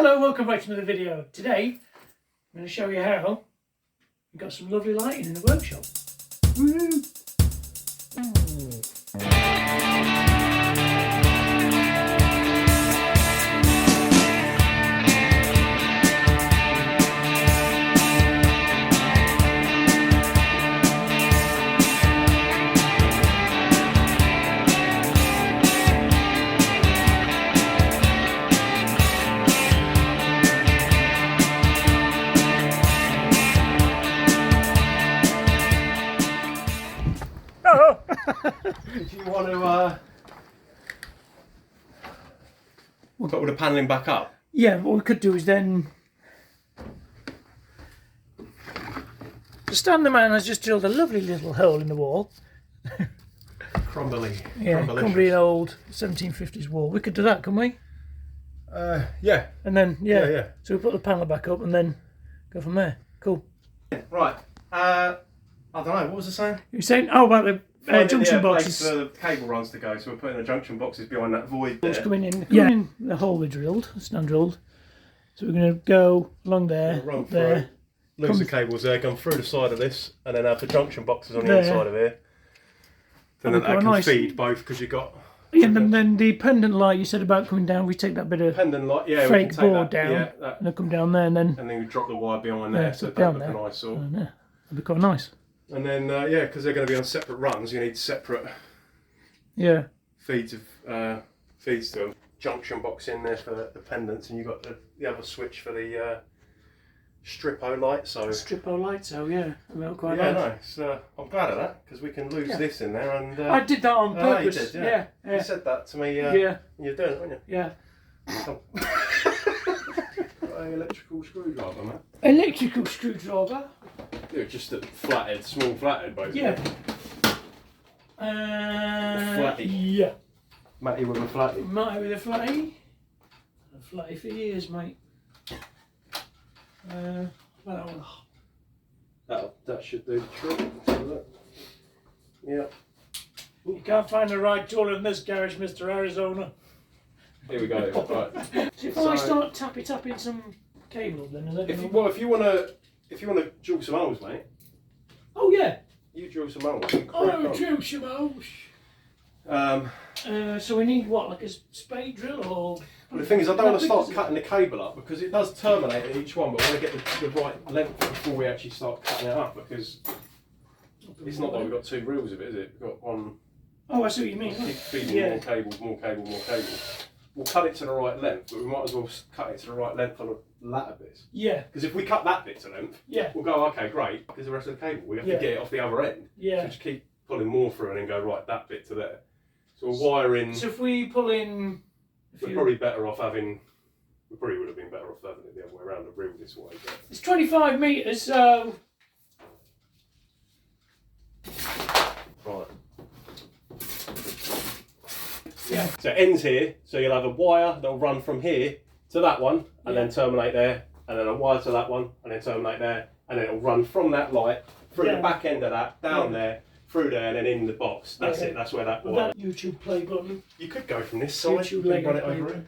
Hello, welcome back to another video. Today, I'm going to show you how we've got some lovely lighting in the workshop. Woo! Do you want to put all the panelling back up? Yeah, what we could do is then... The stand man has just drilled a lovely little hole in the wall. Crumbly. Yeah, crumbly old 1750s wall. We could do that, couldn't we? Yeah. And then, Yeah. So we put the panel back up and then go from there. Cool. Right. I don't know, what was I saying? You were saying, oh, about the junction boxes. Place for the cable runs to go, so we're putting the junction boxes behind that void there. Coming in. The hole we drilled, stand drilled. So we're going to go along there, Run up there. Lose the cables there, come through the side of this, and then have the junction boxes on the inside of here. Then that can feed both, because you've got... Yeah, and then the pendant light you said about coming down, we take that bit of pendant light, yeah, fake board down, and then come down there, and then we drop the wire behind there, so that'll look a nice sort. That'll be quite nice. And then, because they're going to be on separate runs, you need separate feeds to them. Junction box in there for the pendants, and you've got the other switch for the strippo light. So strippo lights, quite nice. No, I'm glad of that, because we can lose this in there. And I did that on purpose. You did, yeah. You said that to me. You're doing it, weren't you? Yeah. Got an electrical screwdriver, man. Electrical screwdriver. Yeah, just a flathead, small flathead, basically. Yeah. Flatty. Yeah. Matty with a flatty. Matty with a flatty. A flatty for years, mate. That should do the trick. So yeah. You can't find the right tool in this garage, Mr. Arizona. Here we go. Right. So if I start tapping some cable, then if you want to drill some holes, mate. Oh yeah. You drill some holes. Drill some holes. So we need what, like a spade drill or? Well, the thing is, I don't want to start cutting the cable up, because it does terminate at each one, but I want to get the right length before we actually start cutting it up, because it's not like we've got two reels of it, is it? We've got one. Oh, I see what you mean. Keep feeding more cable. We'll cut it to the right length, but we might as well cut it to the right length on the latter bits. Yeah. Because if we cut that bit to length, we'll go, okay, great, because the rest of the cable, we have to get it off the other end. Yeah. So just keep pulling more through and then go, right, that bit to there. So we'll wire in. So if we pull in... We're probably better off having... We probably would have been better off having it the other way around, the reel this way. But... It's 25 metres, so... Right. Yeah. So it ends here, so you'll have a wire that'll run from here to that one, and then terminate there, and then a wire to that one, and then terminate there, and then it'll run from that light, through the back end of that, down there, through there, and then in the box. That's it, that's where that wire... That YouTube play button. You could go from this side, YouTube you run it over it.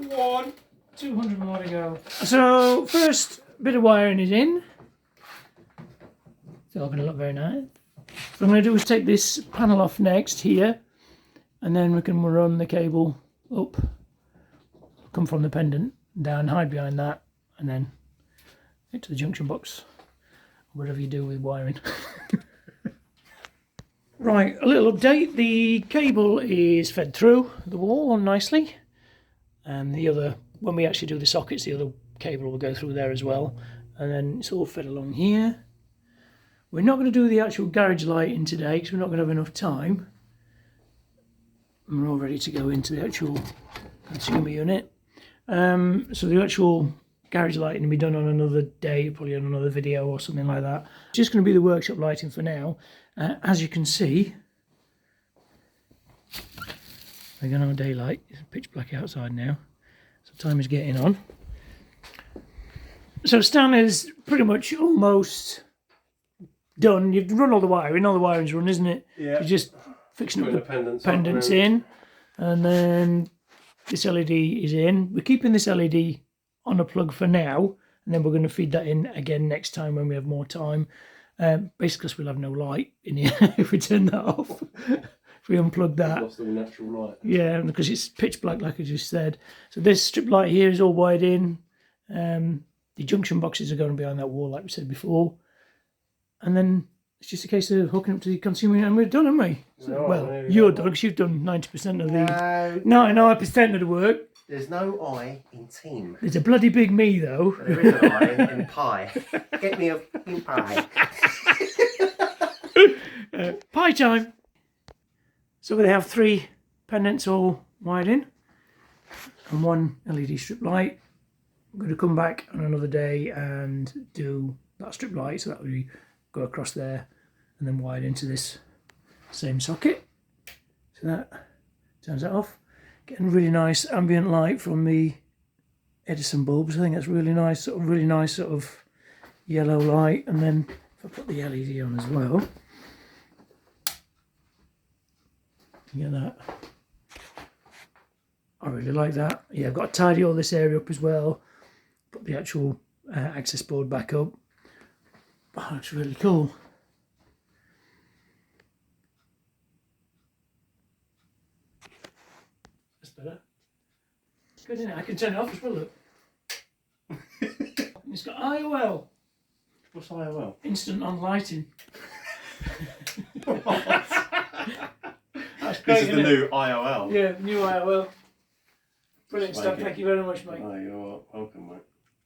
One. 200 more to go. So, first bit of wiring is in. It's all going to look very nice. What I'm going to do is take this panel off next here, and then we can run the cable up, come from the pendant, down, hide behind that, and then into the junction box, whatever you do with wiring. Right, a little update. The cable is fed through the wall nicely, and the other, when we actually do the sockets, the other cable will go through there as well, and then it's all fed along here. We're not going to do the actual garage lighting today because we're not going to have enough time. And we're all ready to go into the actual consumer unit. So the actual garage lighting will be done on another day, probably on another video or something like that. It's just going to be the workshop lighting for now. As you can see, we're going on daylight. It's pitch black outside now, so time is getting on. So Stan is pretty much almost done. You've run all the wiring. All the wiring's run, isn't it? Yeah. You just fixing up the pendants in, and then this LED is in. We're keeping this LED on a plug for now, and then we're going to feed that in again next time when we have more time. Basically, because we'll have no light in here if we turn that off. If we unplug that. Lost all natural light. Yeah, because it's pitch black, like I just said. So this strip light here is all wired in. The junction boxes are going behind that wall, like we said before. And then it's just a case of hooking up to the consumer, and we're done, aren't we? So, well, you're done, because you've done 90% of the... 99% of the work. There's no I in team. There's a bloody big me, though. But there is an I in pie. Get me a fucking pie. Pie time. So they have 3 pendants all wired in and 1 LED strip light. I'm going to come back on another day and do that strip light, so that will go across there and then wired into this same socket. So that turns that off. Getting really nice ambient light from the Edison bulbs. I think that's really nice, sort of yellow light. And then if I put the LED on as well, you get that. I really like that. Yeah, I've got to tidy all this area up as well. Put the actual access board back up. Oh, that's really cool. That's better. Good, isn't it? I can turn it off as well, look. It's got IOL. What's IOL? Instant on lighting. That's great, this is the new IOL. Yeah, new IOL. Brilliant stuff. Thank you very much, mate. Oh, you're welcome, mate.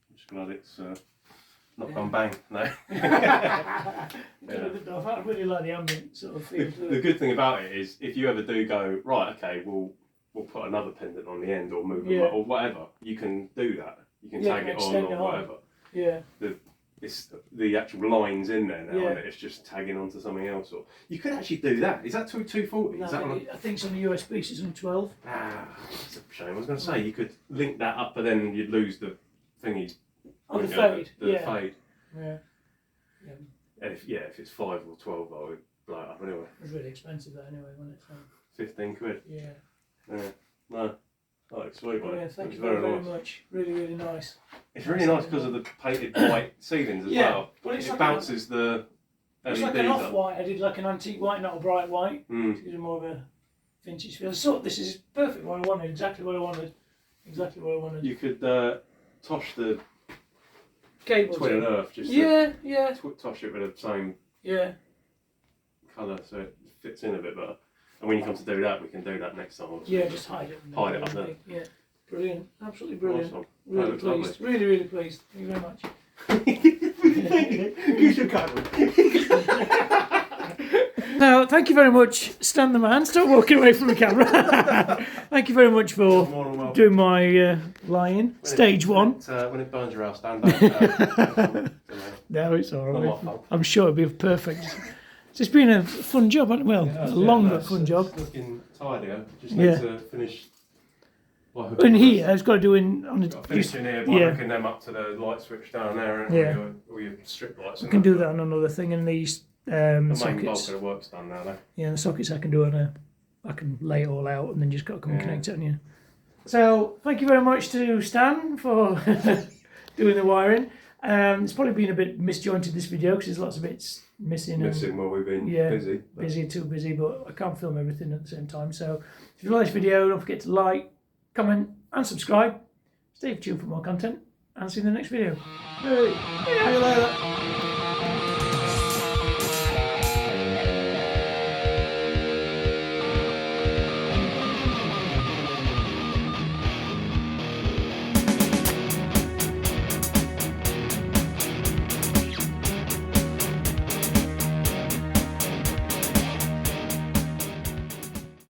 I'm just glad it's not gone bang. No. I really like the ambient sort of feel. The good thing about it is, if you ever do go right, okay, we'll put another pendant on the end or move them or whatever. You can do that. You can tag it on or whatever. Yeah. It's the actual lines in there now, and it's just tagging onto something else. Or you could actually do that. Is that 240? No, is that I think it's on the USB. It's on 12. That's a shame. I was going to say you could link that up, but then you'd lose the thingies. Oh, the fade. The fade. Yeah. And if it's 5 or 12, I would blow it up anyway. It's really expensive that anyway, wasn't it? 15 quid. Yeah. Yeah. No. Oh, sweet, mate. Yeah, thank you very much. Really, really nice. It's really nice because of the painted white ceilings as well. Well, it's it like bounces the LEDs. It's like an off-white. I did like an antique white, not a bright white. Mm. To give it more of a vintage feel. So this is perfect what I wanted. Exactly what I wanted. Exactly what I wanted. You could tosh the cables. Twin and Earth. Just tosh it with the same colour so it fits in a bit better. And when you come to do that, we can do that next time. Just hide it. Hide it up there. Yeah, brilliant. Absolutely brilliant. Awesome. Really pleased. Lovely. Really, really pleased. Thank you very much. You should cut Now, thank you very much, Stan the man. Stop walking away from the camera. Thank you very much for doing my lie-in. Stage 1. When it burns your house, stand up. No, it's all right. I'm sure it'll be perfect. It's just been a fun job, hasn't it? Well, a long but fun job. It's looking tidier. Just need to finish. In here, it's got to do on the. Finish in here by hooking them up to the light switch down there and all your strip lights. We can do that on another thing, and these the main sockets. bulk of the work's done now, though. Yeah, the sockets I can do I can lay it all out, and then just got to come and connect it on you. So, thank you very much to Stan for doing the wiring. It's probably been a bit misjointed, this video, because there's lots of bits missing. Well, we've been busy. Too busy, but I can't film everything at the same time. So if you like this video, don't forget to like, comment and subscribe. Stay tuned for more content, and see you in the next video. See you later.